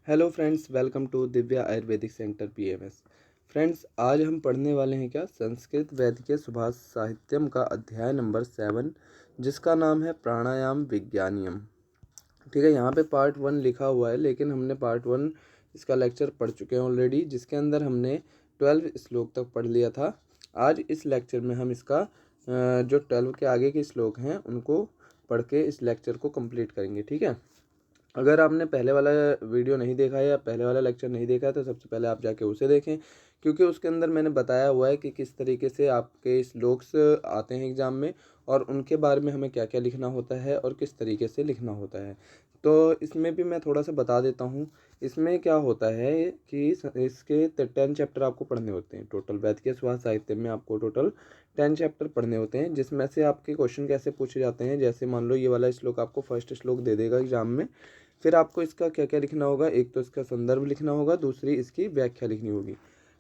Hello friends, welcome to Divya ayurvedic centre PMS. Friends, आज हम पढ़ने वाले हैं क्या संस्कृत वैदिकीय सुभाष साहित्यम का अध्याय नंबर 7, जिसका नाम है प्राणायाम विज्ञानियम। ठीक है, यहाँ पे पार्ट 1 लिखा हुआ है, लेकिन हमने पार्ट 1 इसका लेक्चर पढ़ चुके हैं ऑलरेडी, जिसके अंदर हमने 12 श्लोक तक पढ़ लिया था। आज इस लेक्चर में हम इसका जो 12 के आगे के श्लोक हैं उनको पढ़ के इस लेक्चर को कंप्लीट करेंगे। ठीक है, अगर आपने पहले वाला वीडियो नहीं देखा है या पहले वाला लेक्चर नहीं देखा है तो सबसे पहले आप जाके उसे देखें, क्योंकि उसके अंदर मैंने बताया हुआ है कि किस तरीके से आपके श्लोक्स आते हैं एग्ज़ाम में और उनके बारे में हमें क्या क्या लिखना होता है और किस तरीके से लिखना होता है। तो इसमें भी मैं थोड़ा सा बता देता हूँ। इसमें क्या होता है कि इसके 10 चैप्टर आपको पढ़ने होते हैं टोटल। वैदिकीय सुभाष साहित्य में आपको टोटल 10 चैप्टर पढ़ने होते हैं, जिसमें से आपके क्वेश्चन कैसे पूछे जाते हैं। जैसे मान लो ये वाला श्लोक आपको फर्स्ट श्लोक दे देगा एग्जाम में, फिर आपको इसका क्या क्या लिखना होगा। एक तो इसका संदर्भ लिखना होगा, दूसरी इसकी व्याख्या लिखनी होगी।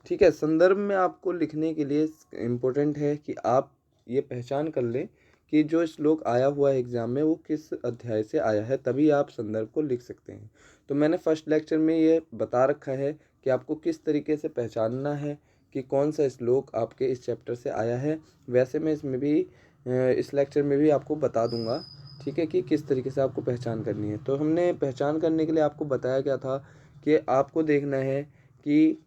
ठीक है, संदर्भ में आपको लिखने के लिए इम्पोर्टेंट है कि आप ये पहचान कर लें कि जो श्लोक आया हुआ है एग्ज़ाम में वो किस अध्याय से आया है, तभी आप संदर्भ को लिख सकते हैं। तो मैंने फर्स्ट लेक्चर में ये बता रखा है कि आपको किस तरीके से पहचानना है कि कौन सा श्लोक आपके इस चैप्टर से आया है। वैसे मैं इसमें भी इस लेक्चर में भी आपको बता दूंगा, ठीक है, कि किस तरीके से आपको पहचान करनी है। तो हमने पहचान करने के लिए आपको बताया क्या था कि आपको देखना है कि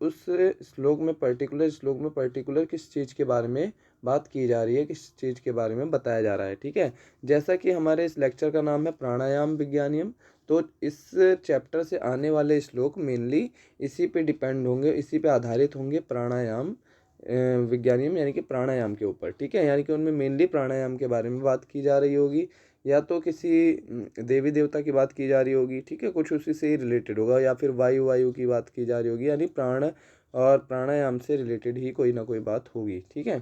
उस श्लोक में पर्टिकुलर किस चीज़ के बारे में बात की जा रही है, किस चीज़ के बारे में बताया जा रहा है। ठीक है, जैसा कि हमारे इस लेक्चर का नाम है प्राणायाम विज्ञानियम, तो इस चैप्टर से आने वाले श्लोक मेनली इसी पे डिपेंड होंगे, इसी पे आधारित होंगे, प्राणायाम विज्ञानियम यानी कि प्राणायाम के ऊपर। ठीक है, यानी कि उनमें मेनली प्राणायाम के बारे में बात की जा रही होगी, या तो किसी देवी देवता की बात की जा रही होगी। ठीक है, कुछ उसी से ही रिलेटेड होगा, या फिर वायु की बात की जा रही होगी, यानी प्राण और प्राणायाम से रिलेटेड ही कोई ना कोई बात होगी। ठीक है,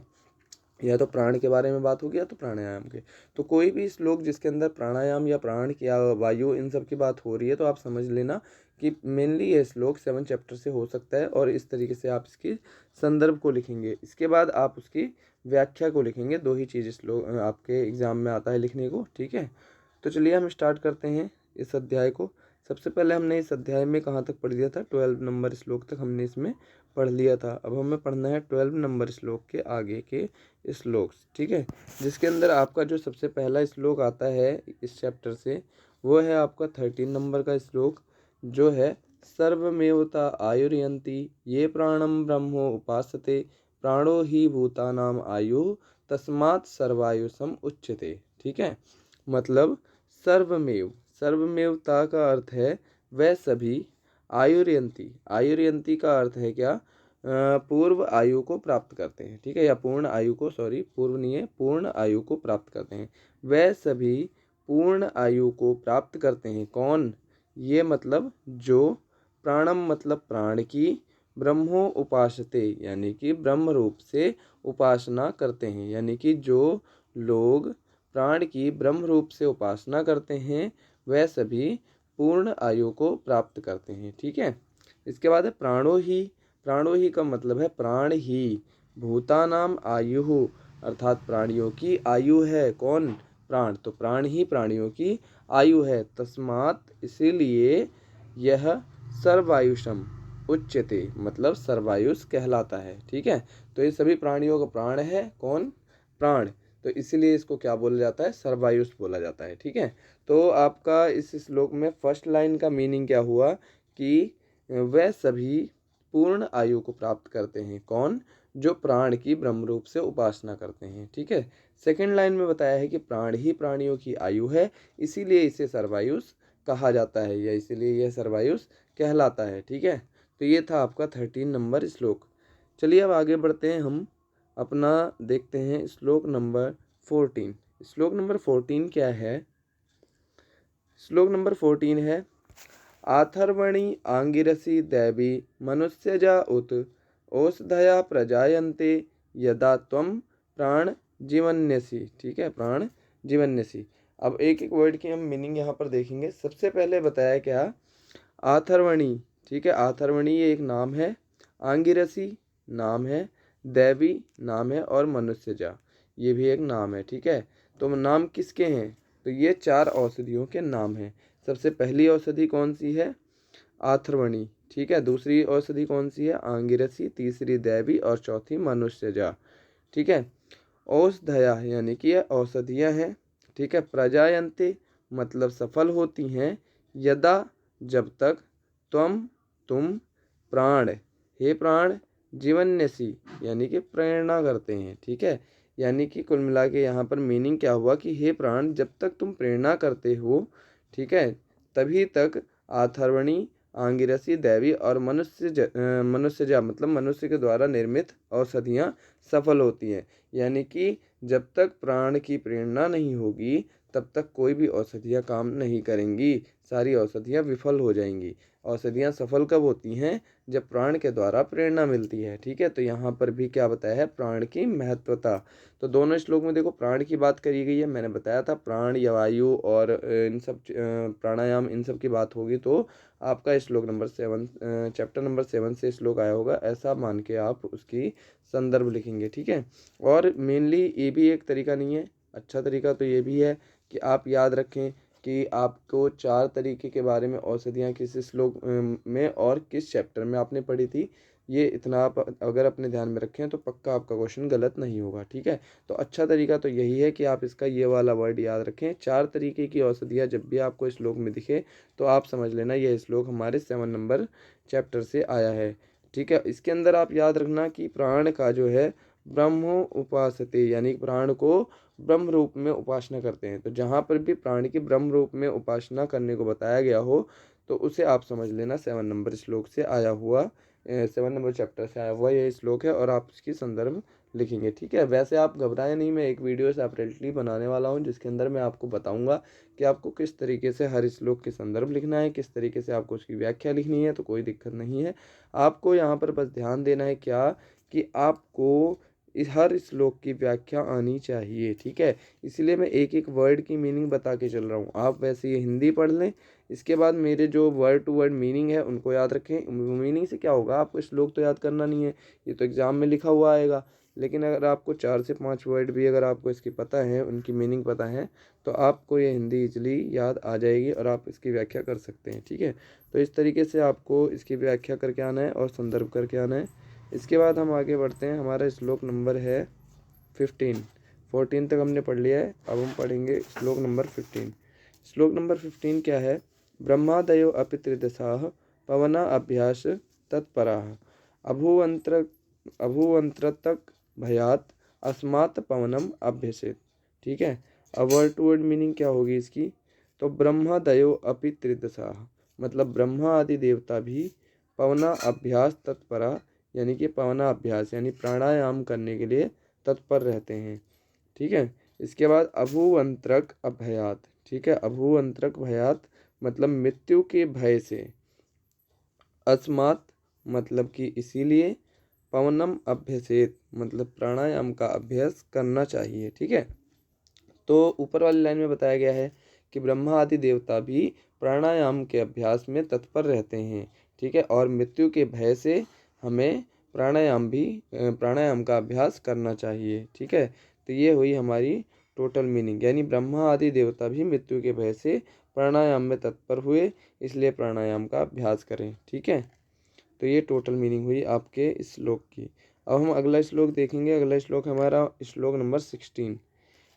या तो प्राण के बारे में बात होगी या तो प्राणायाम के। तो कोई भी श्लोक जिसके अंदर प्राणायाम या प्राण या वायु इन सब की बात हो रही है तो आप समझ लेना कि मेनली ये श्लोक 7 चैप्टर से हो सकता है, और इस तरीके से आप इसकी संदर्भ को लिखेंगे। इसके बाद आप उसकी व्याख्या को लिखेंगे। दो ही चीज़ श्लोक आपके एग्जाम में आता है लिखने को। ठीक है, तो चलिए हम स्टार्ट करते हैं इस अध्याय को। सबसे पहले हमने इस अध्याय में कहाँ तक पढ़ लिया था, 12 नंबर श्लोक तक हमने इसमें पढ़ लिया था। अब हमें पढ़ना है 12 नंबर श्लोक के आगे के श्लोक। ठीक है, जिसके अंदर आपका जो सबसे पहला श्लोक आता है इस चैप्टर से, वो है आपका 13 नंबर का श्लोक, जो है सर्वमेवता आयुर्यंती ये प्राणम ब्रह्मो उपासते प्राणो ही भूतानाम आयु तस्मात् सर्वायुषम उच्यते। ठीक है, मतलब सर्वमेवता का अर्थ है वह सभी, आयुर्यंती का अर्थ है क्या, पूर्व आयु को प्राप्त करते हैं। ठीक है, या पूर्ण आयु को, सॉरी पूर्व नहीं है, पूर्ण आयु को प्राप्त करते हैं। वह सभी पूर्ण आयु को प्राप्त करते हैं। कौन? ये मतलब जो, प्राणम मतलब प्राण की, ब्रह्मो उपासते यानी कि ब्रह्म रूप से उपासना करते हैं, यानी कि जो लोग प्राण की ब्रह्म रूप से उपासना करते हैं वह सभी पूर्ण आयु को प्राप्त करते हैं। ठीक है, इसके बाद है प्राणो ही का मतलब है प्राण ही, भूतानाम आयु अर्थात प्राणियों की आयु है। कौन? प्राण। तो प्राण ही प्राणियों की आयु है। तस्मात इसीलिए यह सर्वायुषम उच्यते मतलब सर्वायुष कहलाता है। ठीक है, तो ये सभी प्राणियों का प्राण है। कौन? प्राण। तो इसलिए इसको क्या बोला जाता है? सर्वायुष बोला जाता है। ठीक है, तो आपका इस श्लोक में फर्स्ट लाइन का मीनिंग क्या हुआ कि वह सभी पूर्ण आयु को प्राप्त करते हैं। कौन? जो प्राण की ब्रह्म रूप से उपासना करते हैं। ठीक है, सेकंड लाइन में बताया है कि प्राण ही प्राणियों की आयु है, इसीलिए इसे सर्वायुष कहा जाता है, या इसीलिए यह सर्वायुष कहलाता है। ठीक है, तो ये था आपका 13 नंबर श्लोक। चलिए अब आगे बढ़ते हैं, हम अपना देखते हैं श्लोक नंबर 14। श्लोक नंबर 14 क्या है? श्लोक नंबर 14 है आथर्वणि आंगिरसि दैवी मनुष्यजा उत औषधया प्रजायन्ते यदा त्वं प्राण जीवन्यसि। ठीक है, प्राण जीवन्यसि। अब एक एक वर्ड की हम मीनिंग यहाँ पर देखेंगे। सबसे पहले बताया क्या? आथर्वणि। ठीक है, आथर्वणि ये एक नाम है, आंगिरसि नाम है, दैवी नाम है, और मनुष्यजा ये भी एक नाम है। ठीक है, तो नाम किसके हैं? तो ये 4 औषधियों के नाम हैं। सबसे पहली औषधि कौन सी है? आथर्वणी, ठीक है। दूसरी औषधि कौन सी है? आंगिरसी, तीसरी दैवी और चौथी मनुष्यजा, ठीक है। औषधया यानी कि यह औषधियाँ हैं, ठीक है। प्रजायन्ते मतलब सफल होती हैं, यदा जब तक, तुम प्राण हे प्राण, जीवन्यसी यानी कि प्रेरणा करते हैं, ठीक है। यानी कि कुल मिला के यहाँ पर मीनिंग क्या हुआ कि हे प्राण, जब तक तुम प्रेरणा करते हो, ठीक है, तभी तक आथर्वणी, आंगिरसी, दैवी और मनुष्यजा मतलब मनुष्य के द्वारा निर्मित औषधियाँ सफल होती हैं। यानी कि जब तक प्राण की प्रेरणा नहीं होगी तब तक कोई भी औषधियाँ काम नहीं करेंगी, सारी औषधियाँ विफल हो जाएंगी। औषधियाँ सफल कब होती हैं? जब प्राण के द्वारा प्रेरणा मिलती है, ठीक है। तो यहाँ पर भी क्या बताया है? प्राण की महत्वता। तो दोनों श्लोक में देखो प्राण की बात करी गई है। मैंने बताया था प्राण या वायु और इन सब प्राणायाम इन सब की बात होगी तो आपका श्लोक नंबर 7 चैप्टर नंबर 7 से श्लोक आया होगा, ऐसा मान के आप उसकी संदर्भ लिखेंगे, ठीक है। और मेनली ये भी एक तरीका नहीं है, अच्छा तरीका तो ये भी है कि आप याद रखें कि आपको 4 तरीके के बारे में औषधियाँ किस श्लोक में और किस चैप्टर में आपने पढ़ी थी। ये इतना आप अगर अपने ध्यान में रखें तो पक्का आपका क्वेश्चन गलत नहीं होगा, ठीक है। तो अच्छा तरीका तो यही है कि आप इसका ये वाला वर्ड याद रखें, 4 तरीके की औषधियाँ जब भी आपको श्लोक में दिखे तो आप समझ लेना यह श्लोक हमारे 7 नंबर चैप्टर से आया है, ठीक है। इसके अंदर आप याद रखना कि प्राण का जो है ब्रह्मो उपासते यानी प्राण को ब्रह्म रूप में उपासना करते हैं। तो जहाँ पर भी प्राण की ब्रह्म रूप में उपासना करने को बताया गया हो तो उसे आप समझ लेना 7 नंबर श्लोक से आया हुआ 7 नंबर चैप्टर से आया हुआ ये श्लोक है और आप इसकी संदर्भ लिखेंगे, ठीक है। वैसे आप घबराएं नहीं, मैं एक वीडियो सेपरेटली बनाने वाला हूँ जिसके अंदर मैं आपको बताऊंगा कि आपको किस तरीके से हर श्लोक के संदर्भ लिखना है, किस तरीके से आपको उसकी व्याख्या लिखनी है। तो कोई दिक्कत नहीं है, आपको यहाँ पर बस ध्यान देना है क्या कि आपको इस हर श्लोक की व्याख्या आनी चाहिए, ठीक है। इसलिए मैं एक एक वर्ड की मीनिंग बता के चल रहा हूँ। आप वैसे ये हिंदी पढ़ लें, इसके बाद मेरे जो वर्ड टू वर्ड मीनिंग है उनको याद रखें। मीनिंग से क्या होगा, आपको श्लोक तो याद करना नहीं है, ये तो एग्जाम में लिखा हुआ आएगा। लेकिन अगर आपको 4 से 5 वर्ड भी अगर आपको इसकी पता है, उनकी मीनिंग पता है, तो आपको ये हिंदी इजली याद आ जाएगी और आप इसकी व्याख्या कर सकते हैं, ठीक है। तो इस तरीके से आपको इसकी व्याख्या करके आना है और संदर्भ करके आना है। इसके बाद हम आगे बढ़ते हैं, हमारा श्लोक नंबर है 15। 14 तक हमने पढ़ लिया है, अब हम पढ़ेंगे श्लोक नंबर 15। श्लोक नंबर 15 क्या है? ब्रह्मादयो अपि त्रिदशाः पवना अभ्यास तत्पराः अभूवन्त्रतक भयात अस्मात् पवनम अभ्यसेत, ठीक है। अब वर्ड टू वर्ड मीनिंग क्या होगी इसकी? तो ब्रह्मादयो अपि त्रिदशाः मतलब ब्रह्मा आदि देवता भी पवना अभ्यास तत्परा यानी कि पवना अभ्यास यानी प्राणायाम करने के लिए तत्पर रहते हैं, ठीक है। इसके बाद अभूवंत्रक अभयात, ठीक है। अभूवंत्रक भयात मतलब मृत्यु के भय से, अस्मात् मतलब कि इसीलिए, पवनम अभ्यसेत मतलब प्राणायाम का अभ्यास करना चाहिए, ठीक है। तो ऊपर वाली लाइन में बताया गया है कि ब्रह्मा आदि देवता भी प्राणायाम के अभ्यास में तत्पर रहते हैं, ठीक है। और मृत्यु के भय से हमें प्राणायाम का अभ्यास करना चाहिए, ठीक है। तो ये हुई हमारी टोटल मीनिंग, यानी ब्रह्मा आदि देवता भी मृत्यु के भय से प्राणायाम में तत्पर हुए, इसलिए प्राणायाम का अभ्यास करें, ठीक है। तो ये टोटल मीनिंग हुई आपके इस श्लोक की। अब हम अगला श्लोक देखेंगे। अगला श्लोक हमारा श्लोक नंबर 16।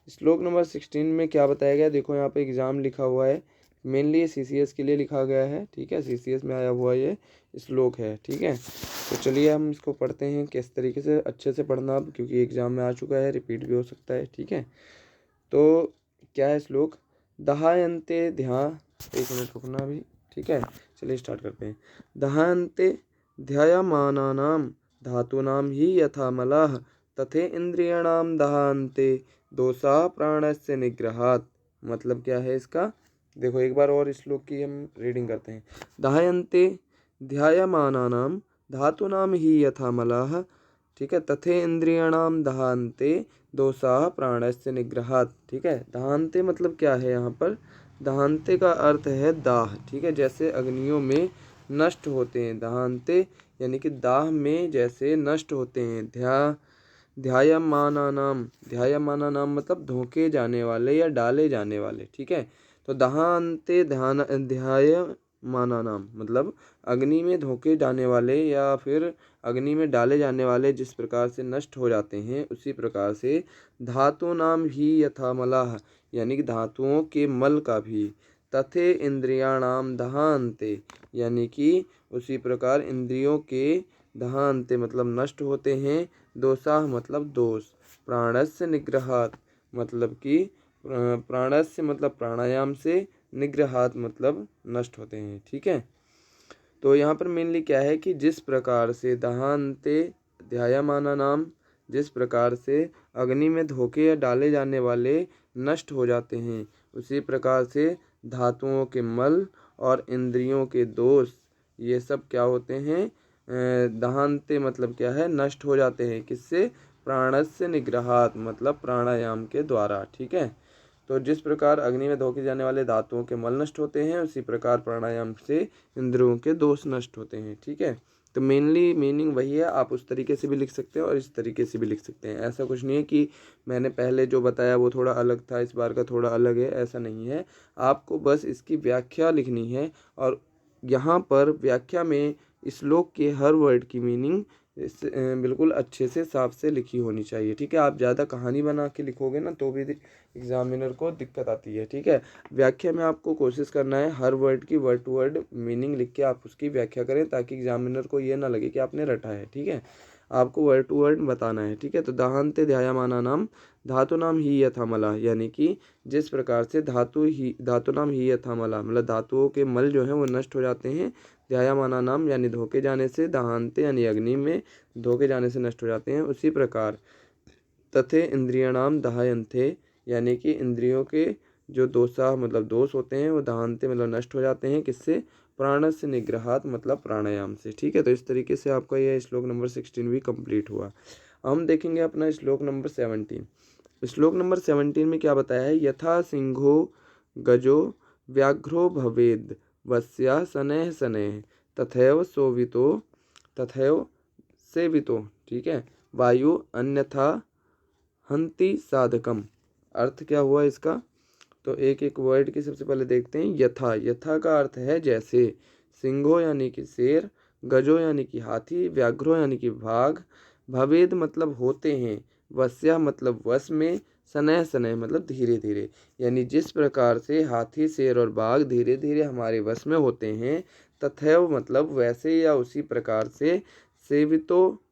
श्लोक नंबर 16 में क्या बताया गया? देखो यहाँ पे एग्जाम लिखा हुआ है, मेनली ये CCS के लिए लिखा गया है, ठीक है। CCS में आया हुआ ये श्लोक है, ठीक है। तो चलिए हम इसको पढ़ते हैं किस तरीके से, अच्छे से पढ़ना अब क्योंकि एग्जाम में आ चुका है, रिपीट भी हो सकता है, ठीक है। तो क्या है श्लोक? दहायन्ते एक मिनट रुकना अभी, ठीक है। चलिए स्टार्ट करते हैं। दहायन्ते ध्यायमानानां धातूनां हि यथा मलाः तथे इंद्रियाणां दहान्ते दोषा प्राणस्य निग्रहात्। मतलब क्या है इसका? देखो एक बार और श्लोक की हम रीडिंग करते हैं। दहायन्ते ध्यायमानानां धातूनां हि यथा मलाः, ठीक है, तथे इंद्रियाणां दहान्ते दोषाः प्राणस्य निग्रहात्, ठीक है। दहान्ते मतलब क्या है यहाँ पर? दहान्ते का अर्थ है दाह, ठीक है। जैसे अग्नियों में नष्ट होते हैं, दहान्ते यानी कि दाह में जैसे नष्ट होते हैं। ध्यायमानानाम मतलब धोखे जाने वाले या डाले जाने वाले, ठीक है। तो दहान्ते मानानाम मतलब अग्नि में धोखे जाने वाले या फिर अग्नि में डाले जाने वाले जिस प्रकार से नष्ट हो जाते हैं, उसी प्रकार से धातूनाम ही यथा मलाह यानी कि धातुओं के मल का भी, तथे इंद्रियाणाम दहान्ते यानी कि उसी प्रकार इंद्रियों के दहान्ते मतलब नष्ट होते हैं, दोषाः मतलब दोष, प्राणस्य निग्रहात् मतलब कि प्राणस्य मतलब प्राणायाम से, निग्रहात् मतलब नष्ट होते हैं। ठीक है, तो यहाँ पर मेनली क्या है कि जिस प्रकार से दहान्ते ध्यायमाना नाम, जिस प्रकार से अग्नि में धोखे या डाले जाने वाले नष्ट हो जाते हैं, उसी प्रकार से धातुओं के मल और इंद्रियों के दोष ये सब क्या होते हैं, दहान्ते मतलब क्या है, नष्ट हो जाते हैं। किससे? प्राणस्य निग्रहात् मतलब प्राणायाम के द्वारा। ठीक है, तो जिस प्रकार अग्नि में धोखे जाने वाले धातुओं के मल नष्ट होते हैं, उसी प्रकार प्राणायाम से इंद्रियों के दोष नष्ट होते हैं। ठीक है, तो मेनली मीनिंग वही है। आप उस तरीके से भी लिख सकते हैं और इस तरीके से भी लिख सकते हैं। ऐसा कुछ नहीं है कि मैंने पहले जो बताया वो थोड़ा अलग था, इस बार का थोड़ा अलग है, ऐसा नहीं है। आपको बस इसकी व्याख्या लिखनी है और यहाँ पर व्याख्या में श्लोक के हर वर्ड की मीनिंग बिल्कुल अच्छे से साफ से लिखी होनी चाहिए। ठीक है, आप ज़्यादा कहानी बना के लिखोगे ना तो भी एग्जामिनर को दिक्कत आती है। ठीक है, व्याख्या में आपको कोशिश करना है हर वर्ड की वर्ड टू वर्ड मीनिंग लिख के आप उसकी व्याख्या करें, ताकि एग्जामिनर को ये ना लगे कि आपने रटा है। ठीक है, आपको वर्ड टू वर्ड बताना है। ठीक है, तो दहान्ते ध्यायमाना नाम धातु नाम ही यथामला यानी कि जिस प्रकार से धातु नाम ही यथामला मतलब धातुओं के मल जो है वो नष्ट हो जाते हैं, ध्यायमाना नाम यानी धोखे जाने से, दहान्ते यानी अग्नि में धोखे जाने से नष्ट हो जाते हैं, उसी प्रकार तथे इंद्रियाणाम दहायन्ते यानी कि इंद्रियों के जो दोषा मतलब दोष होते हैं वो दहान्ते मतलब नष्ट हो जाते हैं। किससे? प्राण से निग्रहात मतलब प्राणायाम से। ठीक है, तो इस तरीके से आपका यह श्लोक नंबर 16 भी कंप्लीट हुआ। हम देखेंगे अपना श्लोक नंबर 17। श्लोक नंबर 17 में क्या बताया है? यथा सिंहो गजो व्याघ्रो भवेद वस्या शनैः शनैः तथैव सोवितो तथैव सेवितो। ठीक है, वायु अन्यथा हंति साधकम। अर्थ क्या हुआ इसका? तो एक एक वर्ड की सबसे पहले देखते हैं। यथा, यथा का अर्थ है जैसे, सिंहो यानी कि शेर, गजो यानी कि हाथी, व्याघ्रो यानी कि बाघ, भवेद मतलब होते हैं, वस्या मतलब वश में, शनैः शनैः मतलब धीरे धीरे, यानी जिस प्रकार से हाथी शेर और बाघ धीरे धीरे हमारे वश में होते हैं, तथैव मतलब वैसे या उसी प्रकार से, सेवितो।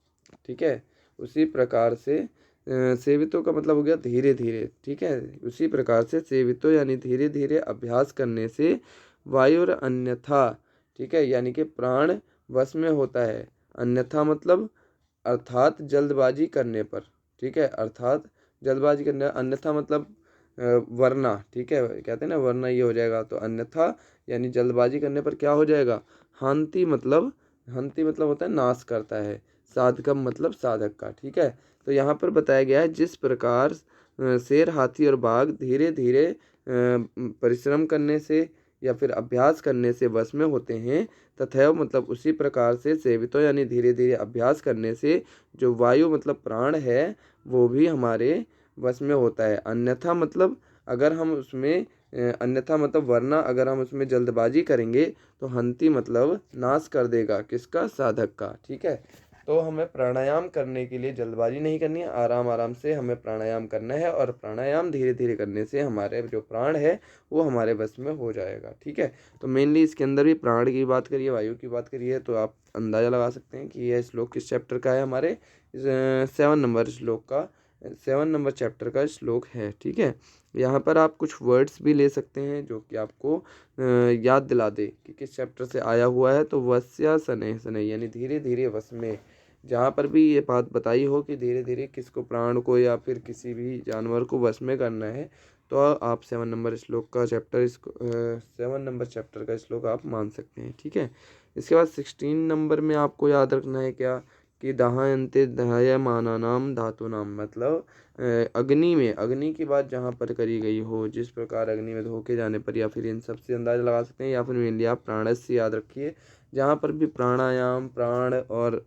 ठीक है, उसी प्रकार से सेवितों का मतलब हो गया धीरे धीरे। ठीक है, उसी प्रकार से सेवितो यानी धीरे धीरे अभ्यास करने से, वायुर अन्यथा। ठीक है, यानी कि प्राण वश में होता है, अन्यथा मतलब अर्थात जल्दबाजी करने पर। ठीक है, अर्थात जल्दबाजी करने, अन्यथा मतलब वरना। ठीक है, कहते हैं ना वरना ये हो जाएगा, तो अन्यथा यानी जल्दबाजी करने पर क्या हो जाएगा? हंति मतलब होता है नाश करता है, साधकम मतलब साधक का। ठीक है, तो यहाँ पर बताया गया है जिस प्रकार शेर हाथी और बाघ धीरे धीरे परिश्रम करने से या फिर अभ्यास करने से वश में होते हैं, तथैव मतलब उसी प्रकार से सेवितो यानी धीरे धीरे अभ्यास करने से जो वायु मतलब प्राण है वो भी हमारे वश में होता है। अन्यथा मतलब अगर हम उसमें अन्यथा मतलब वरना अगर हम उसमें जल्दबाजी करेंगे तो हंति मतलब नाश कर देगा, किसका? साधक का। ठीक है, तो हमें प्राणायाम करने के लिए जल्दबाजी नहीं करनी है, आराम आराम से हमें प्राणायाम करना है, और प्राणायाम धीरे धीरे करने से हमारे जो प्राण है वो हमारे बस में हो जाएगा। ठीक है, तो मेनली इसके अंदर भी प्राण की बात करिए, वायु की बात करिए, तो आप अंदाज़ा लगा सकते हैं कि यह श्लोक किस चैप्टर का है, हमारे 7 नंबर श्लोक का, 7 नंबर चैप्टर का श्लोक है। ठीक है, यहाँ पर आप कुछ वर्ड्स भी ले सकते हैं जो कि आपको याद दिला दे कि किस चैप्टर से आया हुआ है। तो वस्या शनैः शनैः यानी धीरे धीरे वश में, जहाँ पर भी ये बात बताई हो कि धीरे धीरे किसको, प्राण को या फिर किसी भी जानवर को वश में करना है, तो आप 7 नंबर श्लोक का चैप्टर, इसको 7 नंबर चैप्टर का श्लोक आप मान सकते हैं। ठीक है, इसके बाद 16 नंबर में आपको याद रखना है क्या कि दहायन्ते दह्यमानानाम धातूनाम मतलब अग्नि में, अग्नि की बात जहाँ पर करी गई हो, जिस प्रकार अग्नि में धोखे जाने पर, या फिर इन सब से अंदाजा लगा सकते हैं, या फिर मेनली आप प्राणस से याद रखिए, जहाँ पर भी प्राणायाम, प्राण और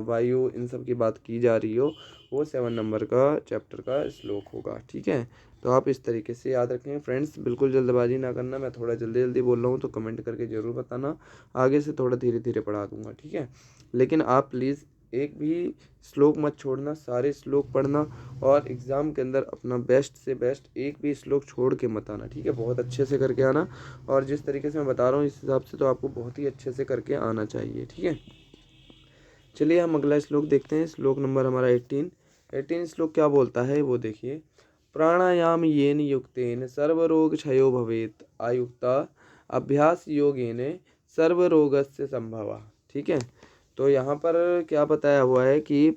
वायु इन सब की बात की जा रही हो, वो 7 नंबर का चैप्टर का श्लोक होगा। ठीक है, तो आप इस तरीके से याद रखें फ्रेंड्स, बिल्कुल जल्दबाजी ना करना। मैं थोड़ा जल्दी जल्दी बोल रहा हूँ तो कमेंट करके ज़रूर बताना, आगे से थोड़ा धीरे धीरे पढ़ा दूँगा, ठीक है। लेकिन आप प्लीज़ एक भी श्लोक मत छोड़ना, सारे श्लोक पढ़ना और एग्ज़ाम के अंदर अपना बेस्ट से बेस्ट एक भी श्लोक छोड़ के मत आना, ठीक है। बहुत अच्छे से करके आना, और जिस तरीके से मैं बता रहा हूँ इस हिसाब से तो आपको बहुत ही अच्छे से करके आना चाहिए, ठीक है। चलिए हम अगला श्लोक देखते हैं। श्लोक नंबर हमारा 18 श्लोक क्या बोलता है वो देखिए। प्राणायाम येन युक्तेन सर्वरोग क्षयो भवेत आयुक्ता अभ्यास योगेन सर्वरोगस्य संभवा, ठीक है। तो यहाँ पर क्या बताया हुआ है कि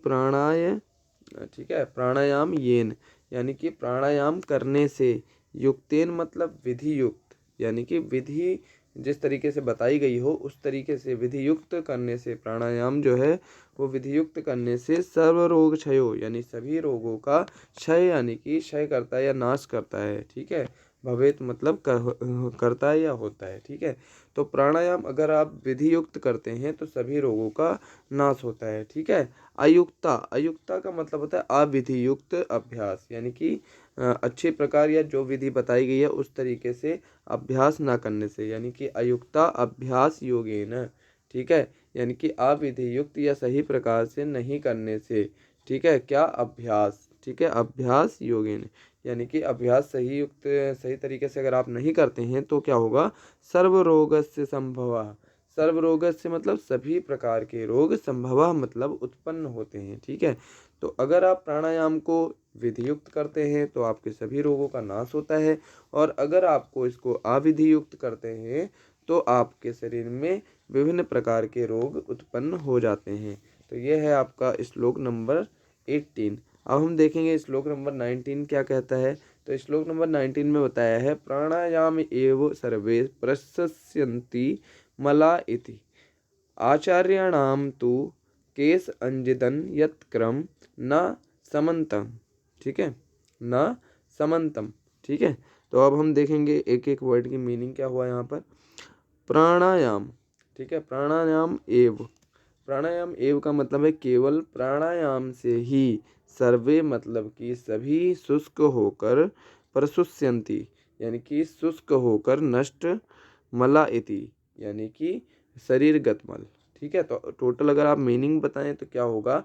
ठीक है, प्राणायाम येन यानी कि प्राणायाम करने से, युक्तेन मतलब विधि युक्त, यानी कि विधि जिस तरीके से बताई गई हो उस तरीके से विधि युक्त करने से, प्राणायाम जो है वो विधि युक्त करने से सर्व रोग क्षयो यानी सभी रोगों का क्षय यानी कि क्षय करता है या नाश करता है, ठीक है। भवेत मतलब करता है या होता है, ठीक है। तो प्राणायाम अगर आप विधि युक्त करते हैं तो सभी रोगों का नाश होता है, ठीक है। अयुक्ता का मतलब होता है अविधि युक्त अभ्यास, यानी कि अच्छे प्रकार या जो विधि बताई गई है उस तरीके से अभ्यास ना करने से, यानी कि अयुक्ता अभ्यास योगेन, ठीक है। यानी कि अविधि युक्त या सही प्रकार से नहीं करने से, ठीक है। क्या अभ्यास, ठीक है, अभ्यास योगेन यानी कि अभ्यास सही युक्त सही तरीके से अगर आप नहीं करते हैं तो क्या होगा, सर्वरोगस्य संभवा, सर्वरोगस्य मतलब सभी प्रकार के रोग, संभवा मतलब उत्पन्न होते हैं, ठीक है। तो अगर आप प्राणायाम को विधि युक्त करते हैं तो आपके सभी रोगों का नाश होता है, और अगर आपको इसको अविधि युक्त करते हैं तो आपके शरीर में विभिन्न प्रकार के रोग उत्पन्न हो जाते हैं। तो ये है आपका श्लोक नंबर 18। अब हम देखेंगे श्लोक नंबर 19 क्या कहता है। तो श्लोक नंबर 19 में बताया है, प्राणायाम एव सर्वे प्रशस्यन्ति मला इति आचार्याणाम तु केस अंजिदन यत्क्रम न समन्तम, ठीक है, न समन्तम, ठीक है। तो अब हम देखेंगे एक एक वर्ड की मीनिंग क्या हुआ यहाँ पर। प्राणायाम, ठीक है, प्राणायाम एव का मतलब है केवल, प्राणायाम से ही, सर्वे मतलब कि सभी, शुष्क होकर, प्रशुष्यन्ति यानी कि शुष्क होकर, नष्ट, मला इति यानी कि शरीरगत मल, ठीक है। तो टोटल अगर आप मीनिंग बताएं तो क्या होगा,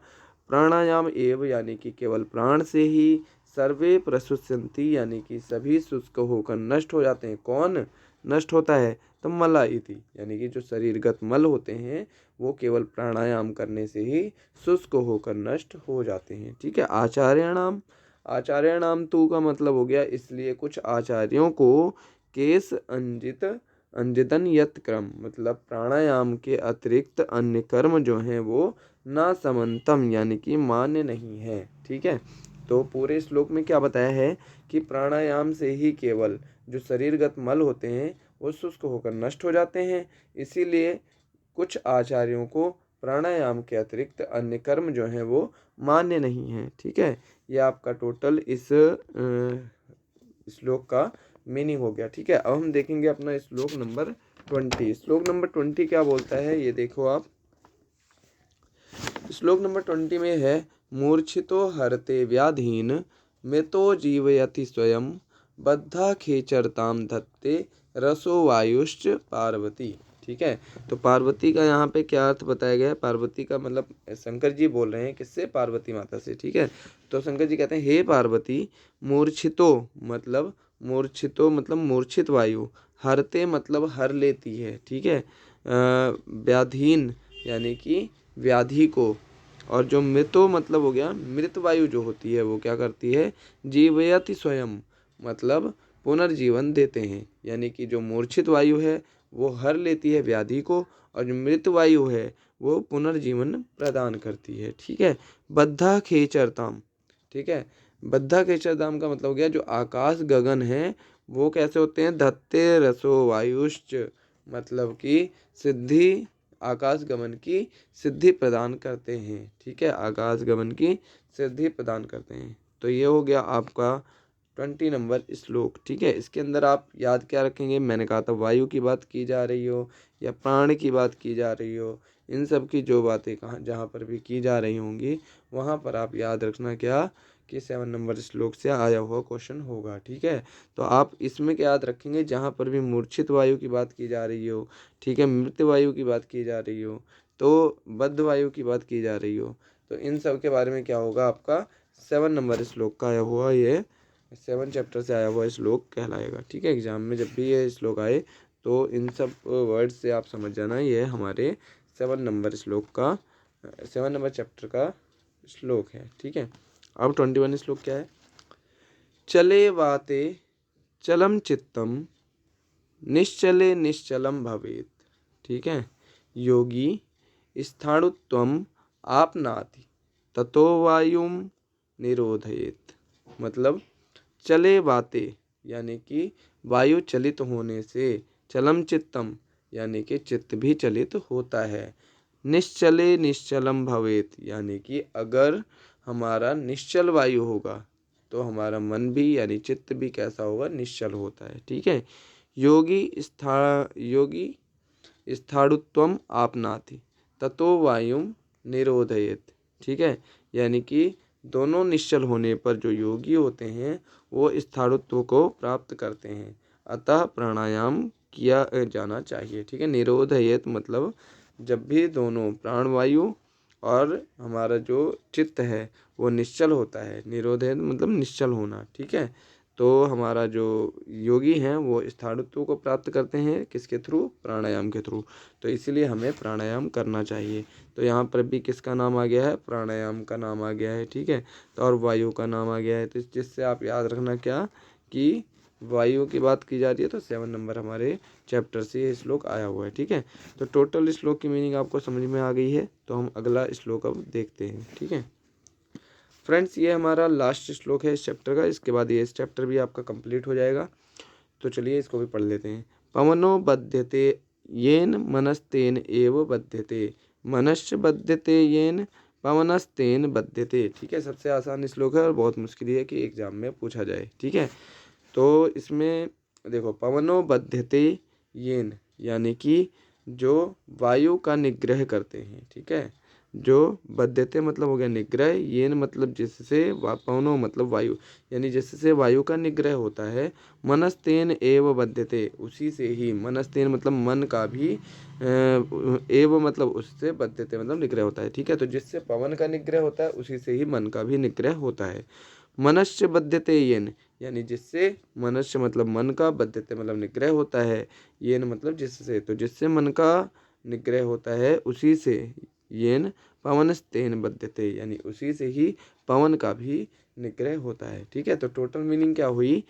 प्राणायाम एव यानी कि केवल प्राण से ही, सर्वे प्रशुष्यन्ति यानी कि सभी शुष्क होकर नष्ट हो जाते हैं। कौन नष्ट होता है, तो मला इति यानी कि जो शरीरगत मल होते हैं वो केवल प्राणायाम करने से ही शुष्क होकर नष्ट हो जाते हैं, ठीक है। आचार्याणाम तू का मतलब हो गया, इसलिए कुछ आचार्यों को केस अंजितन यत क्रम मतलब प्राणायाम के अतिरिक्त अन्य कर्म जो हैं वो ना समन्तम यानी कि मान्य नहीं है, ठीक है। तो पूरे श्लोक में क्या बताया है कि प्राणायाम से ही केवल जो शरीरगत मल होते हैं वो शुष्क होकर नष्ट हो जाते हैं, इसीलिए कुछ आचार्यों को प्राणायाम के अतिरिक्त अन्य कर्म जो हैं वो मान्य नहीं है, ठीक है। ये आपका टोटल इस श्लोक का मीनिंग हो गया, ठीक है। अब हम देखेंगे अपना श्लोक नंबर 20। श्लोक नंबर 20 क्या बोलता है ये देखो आप। श्लोक नंबर 20 में है, मूर्छितो हरते व्याधीन मृतो जीवयति स्वयं बद्धा खेचरताम धत्ते रसो वायुश्च पार्वती, ठीक है। तो पार्वती का यहाँ पे क्या अर्थ बताया गया है। पार्वती का मतलब शंकर जी बोल रहे हैं किससे, पार्वती माता से, ठीक है। तो शंकर जी कहते हैं, हे पार्वती, मूर्छितो मतलब मूर्छित वायु, हरते मतलब हर लेती है, ठीक है। व्याधीन यानी कि व्याधि को, और जो मृतो मतलब हो गया मृत वायु जो होती है वो क्या करती है, जीवयति स्वयं मतलब पुनर्जीवन देते हैं, यानी कि जो मूर्छित वायु है वो हर लेती है व्याधि को, और जो मृत वायु है वो पुनर्जीवन प्रदान करती है, ठीक है। बद्धा खेचरताम, ठीक है। बद्धा खेचरताम का मतलब हो गया जो आकाश गगन है वो कैसे होते हैं, धत्ते रसो वायुश्च मतलब कि सिद्धि, आकाश गमन की सिद्धि प्रदान करते हैं, ठीक है। आकाश गमन की सिद्धि प्रदान करते हैं। तो ये हो गया आपका 20 नंबर श्लोक, ठीक है। इसके अंदर आप याद क्या रखेंगे, मैंने कहा था वायु की बात की जा रही हो या प्राण की बात की जा रही हो, इन सब की जो बातें कहाँ जहाँ पर भी की जा रही होंगी वहाँ पर आप याद रखना क्या, कि 7 नंबर श्लोक से आया हुआ क्वेश्चन होगा। ठीक है, तो आप इसमें क्या याद रखेंगे, जहाँ पर भी मूर्छित वायु की बात की जा रही हो, ठीक है, मृत वायु की बात की जा रही हो, तो बद्ध वायु की बात की जा रही हो, तो इन सब के बारे में क्या होगा, आपका 7 नंबर श्लोक का आया हुआ ये 7 चैप्टर से आया हुआ श्लोक कहलाएगा। ठीक है, एग्जाम में जब भी ये श्लोक आए तो इन सब वर्ड से आप समझ जाना ये हमारे 7 नंबर श्लोक का 7 नंबर चैप्टर का श्लोक है। ठीक है, अब 21 श्लोक क्या है, चले वाते चलम चित्तम निश्चले निश्चलम भवेत। ठीक है, योगी स्थाणुत्वम आपनाति ततो वायुम निरोधयेत। मतलब चले वाते यानी कि वायु चलित होने से, चलम चित्तम यानी कि चित्त भी चलित होता है, निश्चले निश्चलम भवेत यानी कि अगर हमारा निश्चल वायु होगा तो हमारा मन भी यानी चित्त भी कैसा होगा, निश्चल होता है। ठीक है, योगी स्थाणुत्वम आपनाति ततो वायुम निरोधयेत। ठीक है, यानी कि दोनों निश्चल होने पर जो योगी होते हैं वो स्थाणुत्व को प्राप्त करते हैं, अतः प्राणायाम किया जाना चाहिए। ठीक है, निरोधयेत मतलब जब भी दोनों प्राणवायु और हमारा जो चित्त है वो निश्चल होता है, निरोधयेत मतलब निश्चल होना। ठीक है, तो हमारा जो योगी हैं वो स्थाणुत्व को प्राप्त करते हैं किसके थ्रू, प्राणायाम के थ्रू, तो इसीलिए हमें प्राणायाम करना चाहिए। तो यहाँ पर भी किसका नाम आ गया है, प्राणायाम का नाम आ गया है। ठीक है, तो और वायु का नाम आ गया है, तो जिससे आप याद रखना क्या कि वायु की बात की जा रही है, तो 7 नंबर हमारे चैप्टर से ये श्लोक आया हुआ है। ठीक है, तो टोटल श्लोक की मीनिंग आपको समझ में आ गई है, तो हम अगला श्लोक अब देखते हैं। ठीक है फ्रेंड्स, ये हमारा लास्ट श्लोक है इस चैप्टर का, इसके बाद ये इस चैप्टर भी आपका कंप्लीट हो जाएगा। तो चलिए इसको भी पढ़ लेते हैं। पवनो बध्यते येन मनस्तेन एव बध्यते, मनश्च बध्यते येन पवनस्तेन बध्यते। ठीक है, सबसे आसान श्लोक है और बहुत मुश्किल है कि एग्जाम में पूछा जाए। ठीक है, तो इसमें देखो पवनो बध्यते येन यानी कि जो वायु का निग्रह करते हैं। ठीक है, जो बध्यते मतलब हो गया निग्रह, येन मतलब जिससे, पवनो मतलब वायु यानी जिससे वायु का निग्रह होता है, मनस्तेन एव बध्यते उसी से ही, मनस्तेन मतलब मन का भी, एव मतलब उससे, बध्यते मतलब निग्रह होता है। ठीक है, तो जिससे पवन का निग्रह होता है उसी से ही मन का भी निग्रह होता है। मनश्च बध्यते येन यानी जिससे, मनश्च मतलब मन का, बध्यते मतलब निग्रह होता है, येन मतलब जिससे, तो जिससे मन का निग्रह होता है उसी से, येन पवनस्तेन बध्यते यानी उसी से ही पवन का भी निग्रह होता है। ठीक है, तो टोटल मीनिंग क्या हुई,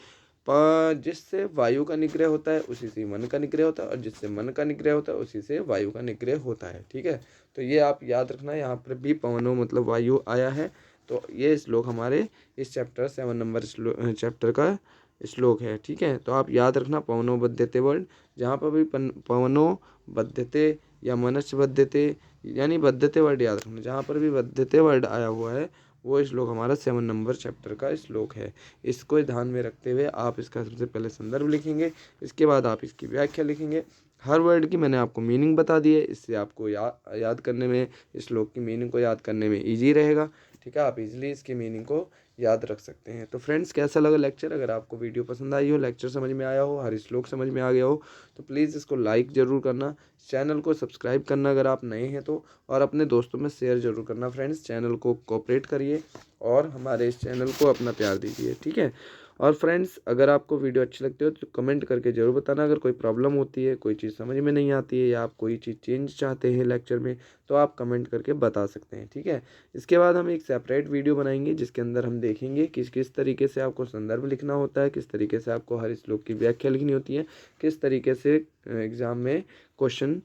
जिससे वायु का निग्रह होता है उसी से मन का निग्रह होता है, और जिससे मन का निग्रह होता है उसी से वायु का निग्रह होता है। ठीक है, तो ये आप याद रखना, यहाँ पर भी पवनो मतलब वायु आया है, तो ये श्लोक हमारे इस चैप्टर 7 नंबर चैप्टर का श्लोक है। ठीक है, तो आप याद रखना पवनो बध्यते वर्ड, जहाँ पर भी पवनो बध्यते या मनश्च बध्यते यानी बद्धते वर्ड याद रखना, जहाँ पर भी बद्धते वर्ड आया हुआ है वो श्लोक हमारा 7 नंबर चैप्टर का श्लोक है। इसको ध्यान में रखते हुए आप इसका सबसे पहले संदर्भ लिखेंगे, इसके बाद आप इसकी व्याख्या लिखेंगे। हर वर्ड की मैंने आपको मीनिंग बता दी है, इससे आपको याद करने में, इस श्लोक की मीनिंग को याद करने में ईजी रहेगा। ठीक है, आप इजीली इसकी मीनिंग को याद रख सकते हैं। तो फ्रेंड्स, कैसा लगा लेक्चर, अगर आपको वीडियो पसंद आई हो, लेक्चर समझ में आया हो, हर श्लोक समझ में आ गया हो, तो प्लीज़ इसको लाइक ज़रूर करना, चैनल को सब्सक्राइब करना अगर आप नए हैं तो, और अपने दोस्तों में शेयर ज़रूर करना। फ्रेंड्स, चैनल को कोऑपरेट करिए और हमारे इस चैनल को अपना प्यार दीजिए। ठीक है, और फ्रेंड्स, अगर आपको वीडियो अच्छी लगती हो तो कमेंट करके ज़रूर बताना। अगर कोई प्रॉब्लम होती है, कोई चीज़ समझ में नहीं आती है, या आप कोई चीज़ चेंज चाहते हैं लेक्चर में, तो आप कमेंट करके बता सकते हैं। ठीक है, इसके बाद हम एक सेपरेट वीडियो बनाएंगे जिसके अंदर हम देखेंगे कि किस तरीके से आपको संदर्भ लिखना होता है, किस तरीके से आपको हर श्लोक की व्याख्या लिखनी होती है, किस तरीके से एग्ज़ाम में क्वेश्चन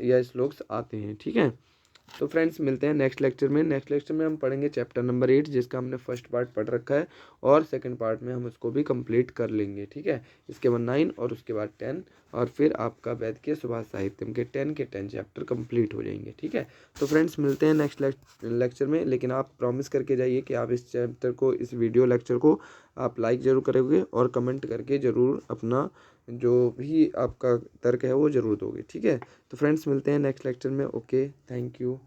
या श्लोक्स आते हैं। ठीक है, तो फ्रेंड्स, मिलते हैं नेक्स्ट लेक्चर में। नेक्स्ट लेक्चर में हम पढ़ेंगे चैप्टर नंबर 8, जिसका हमने फर्स्ट पार्ट पढ़ रखा है, और सेकंड पार्ट में हम उसको भी कंप्लीट कर लेंगे। ठीक है, इसके बाद 9 और उसके बाद 10, और फिर आपका वैदिकीय सुभाष साहित्यम के 10 चैप्टर कंप्लीट हो जाएंगे। ठीक है, तो फ्रेंड्स, मिलते हैं नेक्स्ट लेक्चर में, लेकिन आप प्रॉमिस करके जाइए कि आप इस चैप्टर को, इस वीडियो लेक्चर को आप लाइक ज़रूर करोगे और कमेंट करके ज़रूर अपना जो भी आपका तर्क है वो ज़रूर दोगे। ठीक है, तो फ्रेंड्स, मिलते हैं नेक्स्ट लेक्चर में। Okay, thank you.